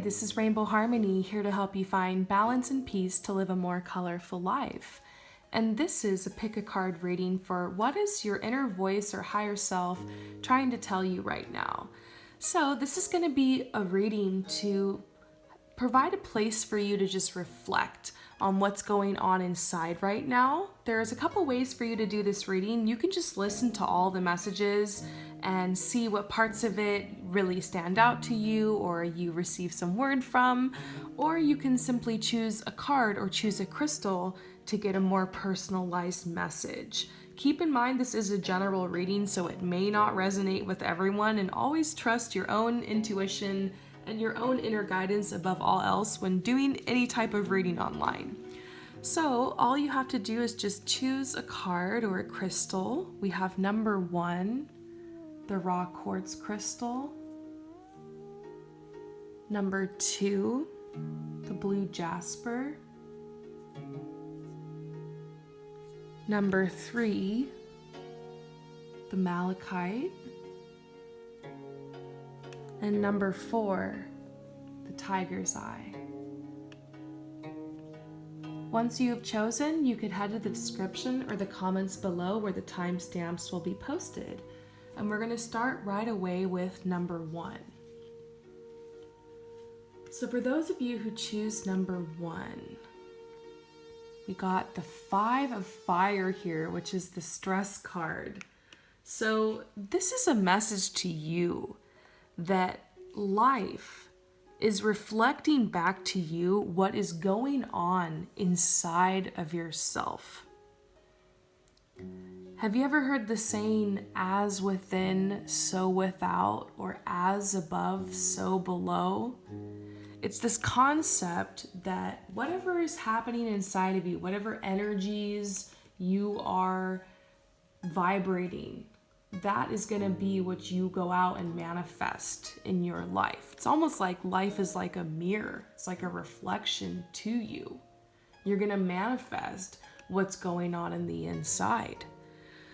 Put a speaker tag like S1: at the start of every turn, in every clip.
S1: this is Rainbow Harmony, here to help you find balance and peace to live a more colorful life. And this is a pick a card reading for what is your inner voice or higher self trying to tell you right now. So this is going to be a reading to provide a place for you to just reflect on what's going on inside right now. There's a couple ways for you to do this reading. You can just listen to all the messages and see what parts of it really stand out to you or you receive some word from, or you can simply choose a card or choose a crystal to get a more personalized message. Keep in mind this is a general reading, so it may not resonate with everyone, and always trust your own intuition and your own inner guidance above all else when doing any type of reading online. So all you have to do is just choose a card or a crystal. We have number 1, the raw quartz crystal. Number 2, the blue jasper. Number 3, the malachite. And number 4, the tiger's eye. Once you have chosen, you could head to the description or the comments below where the timestamps will be posted. And we're going to start right away with number 1. So for those of you who choose number 1, we got the 5 of fire here, which is the stress card. So this is a message to you that life is reflecting back to you what is going on inside of yourself. Have you ever heard the saying, as within, so without, or as above, so below? It's this concept that whatever is happening inside of you, whatever energies you are vibrating, that is going to be what you go out and manifest in your life. It's almost like life is like a mirror. It's like a reflection to you. You're going to manifest what's going on in the inside.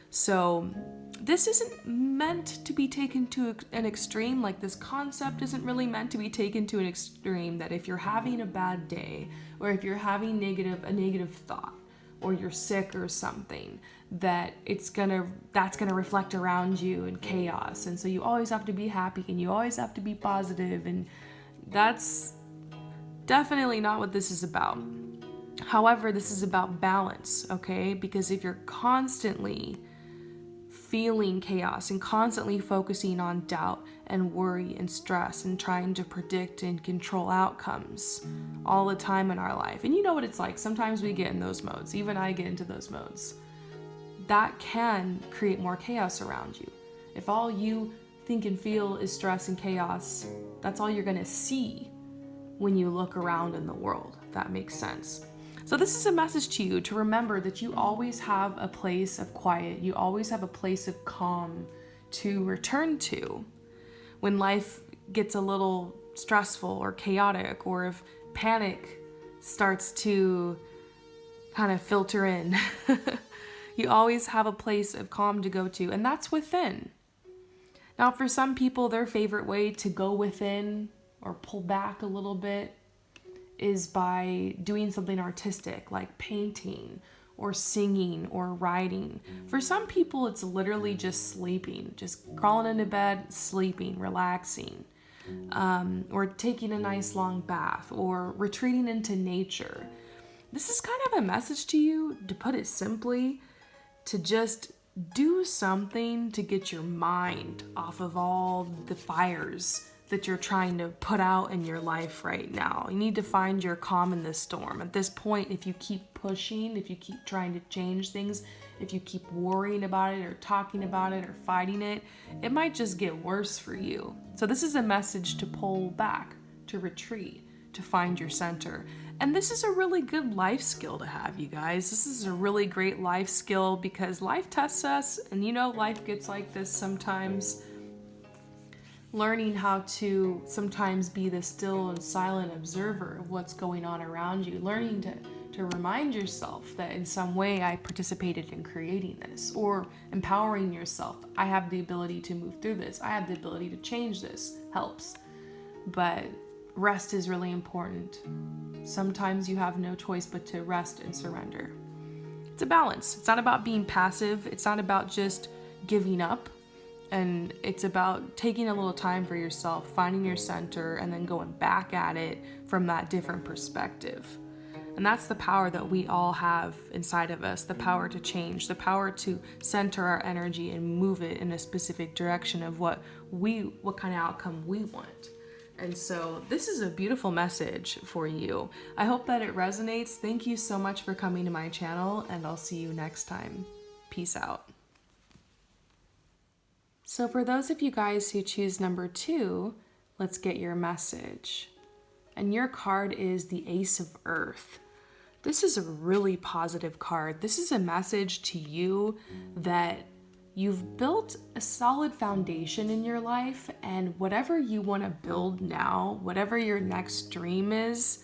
S1: So this isn't meant to be taken to an extreme. Like, this concept isn't really meant to be taken to an extreme that if you're having a bad day, or if you're having a negative thought, or you're sick or something, that's gonna reflect around you in chaos. And so you always have to be happy and you always have to be positive, and that's definitely not what this is about. However, this is about balance, okay? Because if you're constantly feeling chaos and constantly focusing on doubt and worry and stress and trying to predict and control outcomes all the time in our life, and you know what it's like, sometimes we get in those modes, even I get into those modes, that can create more chaos around you. If all you think and feel is stress and chaos, that's all you're going to see when you look around in the world, if that makes sense. So this is a message to you to remember that you always have a place of quiet. You always have a place of calm to return to when life gets a little stressful or chaotic, or if panic starts to kind of filter in. You always have a place of calm to go to, and that's within. Now, for some people, their favorite way to go within or pull back a little bit is by doing something artistic like painting or singing or writing. For some people, it's literally just sleeping, just crawling into bed, sleeping, relaxing, or taking a nice long bath, or retreating into nature. This is kind of a message to you, to put it simply, to just do something to get your mind off of all the fires that you're trying to put out in your life right now. You need to find your calm in this storm. At this point, if you keep pushing, if you keep trying to change things, if you keep worrying about it or talking about it or fighting it, it might just get worse for you. So this is a message to pull back, to retreat, to find your center. And this is a really good life skill to have, you guys. This is a really great life skill because life tests us, and you know life gets like this sometimes. Learning how to sometimes be the still and silent observer of what's going on around you. Learning to remind yourself that in some way I participated in creating this, or empowering yourself. I have the ability to move through this. I have the ability to change this. Helps. But rest is really important. Sometimes you have no choice but to rest and surrender. It's a balance. It's not about being passive. It's not about just giving up. And it's about taking a little time for yourself, finding your center, and then going back at it from that different perspective. And that's the power that we all have inside of us, the power to change, the power to center our energy and move it in a specific direction of what kind of outcome we want. And so this is a beautiful message for you. I hope that it resonates. Thank you so much for coming to my channel, and I'll see you next time. Peace out. So for those of you guys who choose number 2, let's get your message. And your card is the Ace of Earth. This is a really positive card. This is a message to you that you've built a solid foundation in your life, and whatever you want to build now, whatever your next dream is,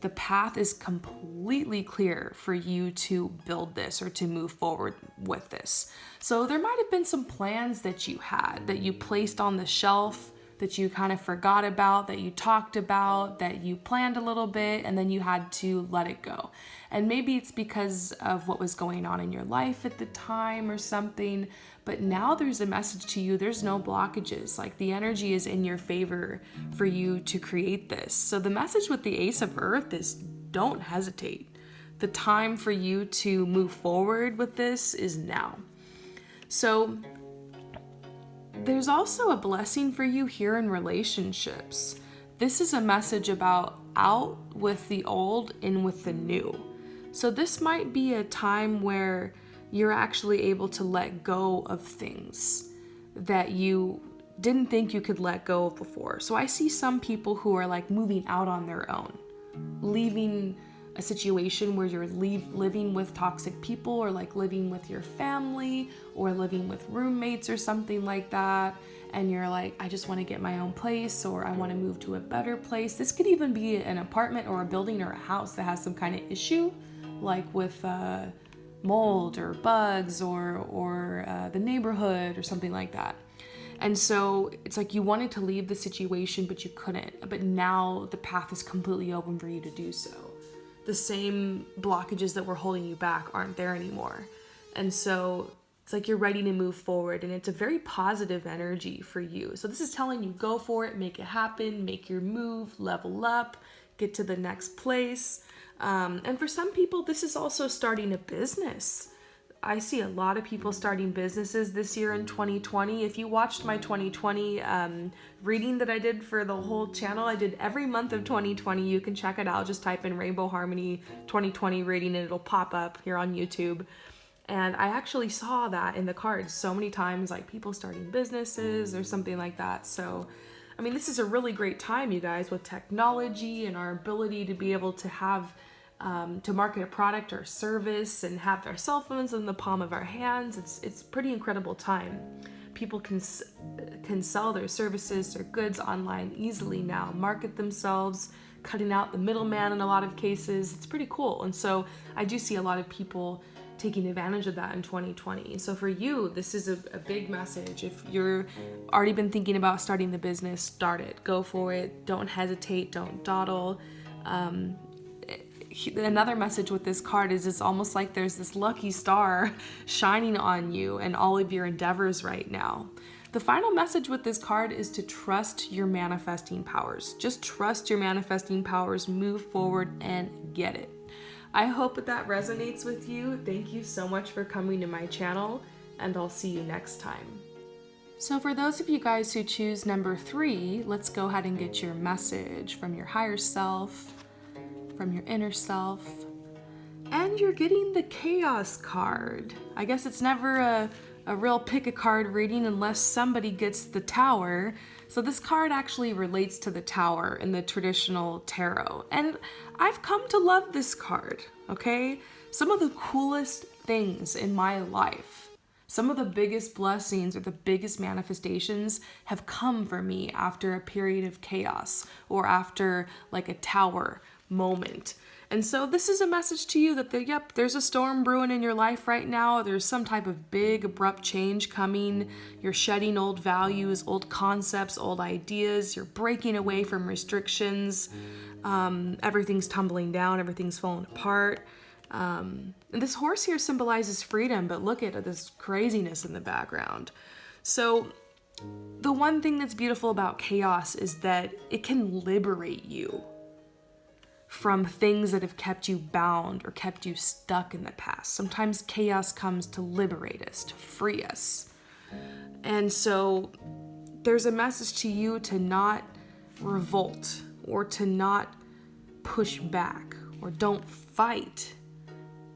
S1: the path is completely clear for you to build this or to move forward with this. So there might have been some plans that you had, that you placed on the shelf, that you kind of forgot about, that you talked about, that you planned a little bit, and then you had to let it go. And maybe it's because of what was going on in your life at the time or something, but now there's a message to you. There's no blockages. Like, the energy is in your favor for you to create this. So the message with the Ace of Earth is don't hesitate. The time for you to move forward with this is now. So there's also a blessing for you here in relationships. This is a message about out with the old, in with the new. So this might be a time where you're actually able to let go of things that you didn't think you could let go of before. So I see some people who are like moving out on their own, leaving a situation where you're living with toxic people, or like living with your family, or living with roommates or something like that. And you're like, I just want to get my own place, or I want to move to a better place. This could even be an apartment or a building or a house that has some kind of issue, like with mold or bugs or the neighborhood or something like that. And so it's like you wanted to leave the situation, but you couldn't. But now the path is completely open for you to do so. The same blockages that were holding you back aren't there anymore. And so it's like you're ready to move forward, and it's a very positive energy for you. So this is telling you, go for it, make it happen, make your move, level up, get to the next place. And for some people, this is also starting a business. I see a lot of people starting businesses this year in 2020. If you watched my 2020 reading that I did for the whole channel, I did every month of 2020. You can check it out. Just type in Rainbow Harmony 2020 reading and it'll pop up here on YouTube. And I actually saw that in the cards so many times, like people starting businesses or something like that. So, I mean, this is a really great time, you guys, with technology and our ability to be able to have to market a product or service and have their cell phones in the palm of our hands. It's a pretty incredible time. People can sell their services or goods online easily now, market themselves, cutting out the middleman in a lot of cases. It's pretty cool. And so I do see a lot of people taking advantage of that in 2020. So for you, this is a big message. If you're already been thinking about starting the business, start it. Go for it. Don't hesitate. Don't dawdle. Another message with this card is it's almost like there's this lucky star shining on you and all of your endeavors right now. The final message with this card is to trust your manifesting powers. Just trust your manifesting powers, move forward, and get it. I hope that resonates with you. Thank you so much for coming to my channel, and I'll see you next time. So for those of you guys who choose number 3, let's go ahead and get your message from your higher self, from your inner self, and you're getting the Chaos card. I guess it's never a real pick a card reading unless somebody gets the Tower. So this card actually relates to the Tower in the traditional tarot. And I've come to love this card, okay? Some of the coolest things in my life, some of the biggest blessings or the biggest manifestations have come for me after a period of chaos or after like a Tower moment. And so this is a message to you that, there's a storm brewing in your life right now. There's some type of big, abrupt change coming. You're shedding old values, old concepts, old ideas. You're breaking away from restrictions. Everything's tumbling down. Everything's falling apart. And this horse here symbolizes freedom, but look at this craziness in the background. So the one thing that's beautiful about chaos is that it can liberate you from things that have kept you bound or kept you stuck in the past. Sometimes chaos comes to liberate us, to free us. And so there's a message to you to not revolt or to not push back or don't fight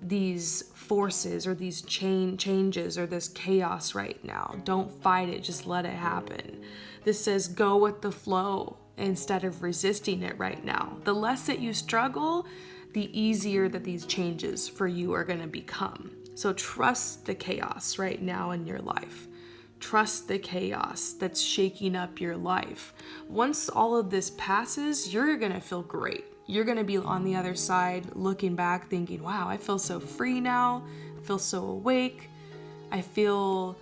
S1: these forces or these changes or this chaos right now. Don't fight it, just let it happen. This says go with the flow instead of resisting it right now. The less that you struggle, the easier that these changes for you are going to become. So trust the chaos right now in your life. Trust the chaos that's shaking up your life. Once all of this passes, you're going to feel great. You're going to be on the other side looking back thinking, wow, I feel so free now. I feel so awake. I feel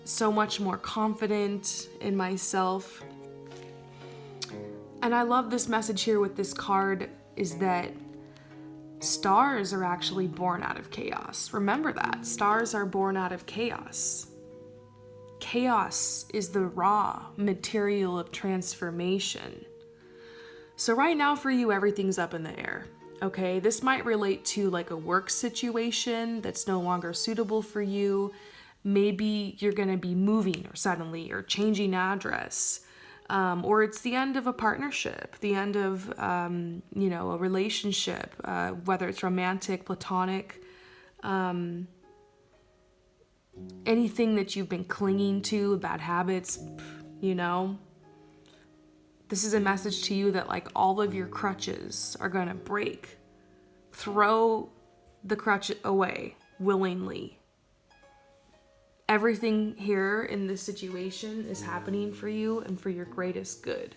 S1: so much more confident in myself. And I love this message here with this card is that stars are actually born out of chaos. Remember that. Stars are born out of chaos. Chaos is the raw material of transformation. So right now for you, everything's up in the air. Okay, this might relate to like a work situation that's no longer suitable for you. Maybe you're going to be moving or suddenly or changing address. Or it's the end of a partnership, the end of, a relationship, whether it's romantic, platonic, anything that you've been clinging to, bad habits, This is a message to you that like all of your crutches are going to break. Throw the crutch away willingly. Everything here in this situation is happening for you and for your greatest good.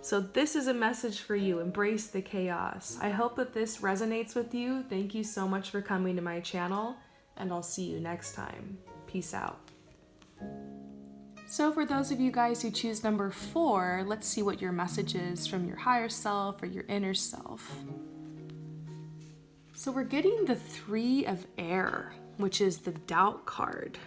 S1: So this is a message for you. Embrace the chaos. I hope that this resonates with you. Thank you so much for coming to my channel, and I'll see you next time. Peace out. So for those of you guys who choose number 4, let's see what your message is from your higher self or your inner self. So we're getting the 3 of Air, which is the Doubt card.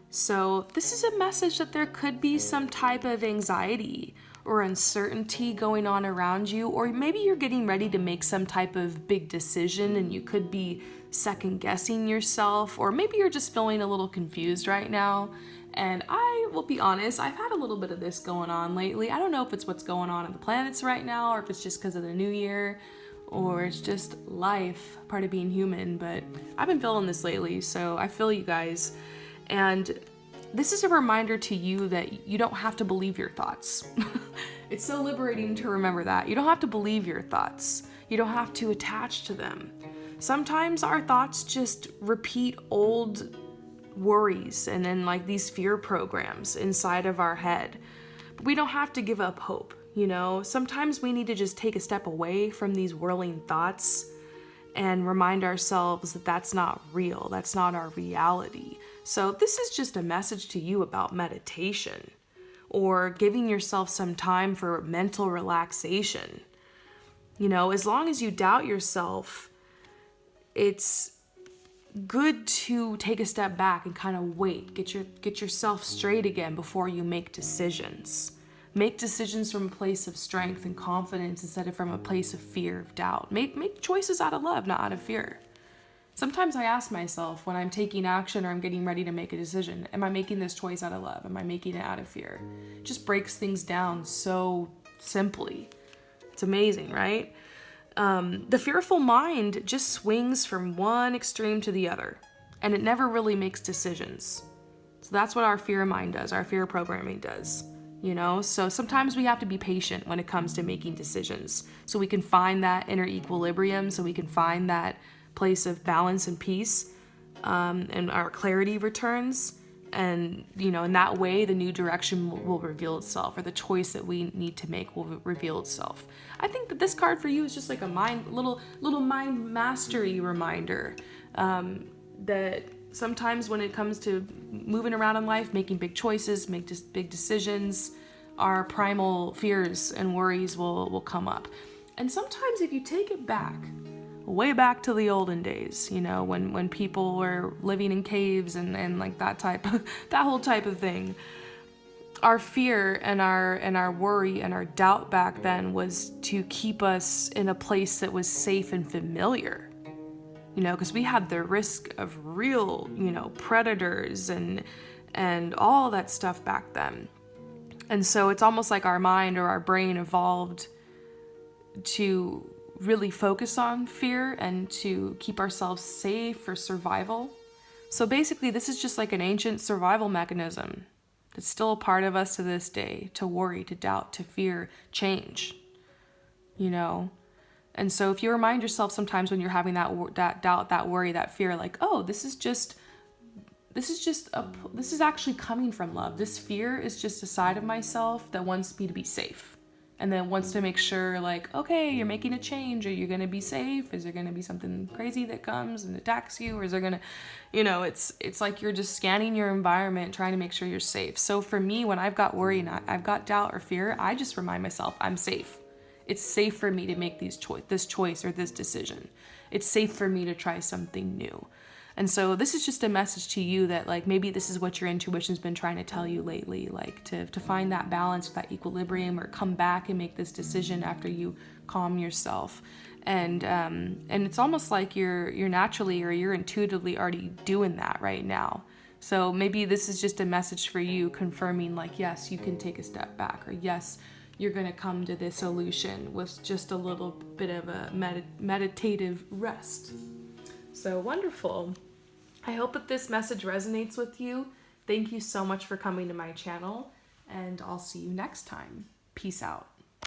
S1: So this is a message that there could be some type of anxiety or uncertainty going on around you, or maybe you're getting ready to make some type of big decision and you could be second guessing yourself, or maybe you're just feeling a little confused right now. And I will be honest, I've had a little bit of this going on lately. I don't know if it's what's going on in the planets right now, or if it's just because of the new year, or it's just life, part of being human, but I've been feeling this lately, so I feel you guys. And this is a reminder to you that you don't have to believe your thoughts. It's so liberating to remember that. You don't have to believe your thoughts. You don't have to attach to them. Sometimes our thoughts just repeat old worries and then like these fear programs inside of our head. But we don't have to give up hope, Sometimes we need to just take a step away from these whirling thoughts and remind ourselves that that's not real. That's not our reality. So this is just a message to you about meditation or giving yourself some time for mental relaxation. As long as you doubt yourself, it's good to take a step back and kind of wait, get yourself straight again before you make decisions. Make decisions from a place of strength and confidence instead of from a place of fear, of doubt. Make choices out of love, not out of fear. Sometimes I ask myself when I'm taking action or I'm getting ready to make a decision, am I making this choice out of love? Am I making it out of fear? It just breaks things down so simply. It's amazing, right? The fearful mind just swings from one extreme to the other, and it never really makes decisions. So that's what our fear mind does, our fear programming does. So sometimes we have to be patient when it comes to making decisions so we can find that inner equilibrium, so we can find that place of balance and peace, and our clarity returns. And, you know, in that way, the new direction will reveal itself, or the choice that we need to make will reveal itself. I think that this card for you is just like a little mind mastery reminder, that sometimes when it comes to moving around in life, making big choices, big decisions, our primal fears and worries will come up. And sometimes if you take it back, way back to the olden days, you know, when people were living in caves and like that whole type of thing, our fear and our worry and our doubt back then was to keep us in a place that was safe and familiar, you know, because we had the risk of real, you know, predators and all that stuff back then. And so it's almost like our mind or our brain evolved to really focus on fear and to keep ourselves safe for survival. So basically, this is just like an ancient survival mechanism that's still a part of us to this day, to worry, to doubt, to fear, change, you know? And so if you remind yourself sometimes when you're having that doubt, that worry, that fear, like, oh, this is actually coming from love. This fear is just a side of myself that wants me to be safe. And then wants to make sure, like, okay, you're making a change. Are you going to be safe? Is there going to be something crazy that comes and attacks you? Or is there going to, you know, it's like you're just scanning your environment, trying to make sure you're safe. So for me, when I've got worry and I've got doubt or fear, I just remind myself I'm safe. It's safe for me to make this choice or this decision. It's safe for me to try something new. And so this is just a message to you that, like, maybe this is what your intuition's been trying to tell you lately, like to find that balance, that equilibrium, or come back and make this decision after you calm yourself. And it's almost like you're naturally or you're intuitively already doing that right now. So maybe this is just a message for you confirming, like, yes, you can take a step back, or yes, you're going to come to this solution with just a little bit of a meditative rest. So wonderful. I hope that this message resonates with you. Thank you so much for coming to my channel, and I'll see you next time. Peace out.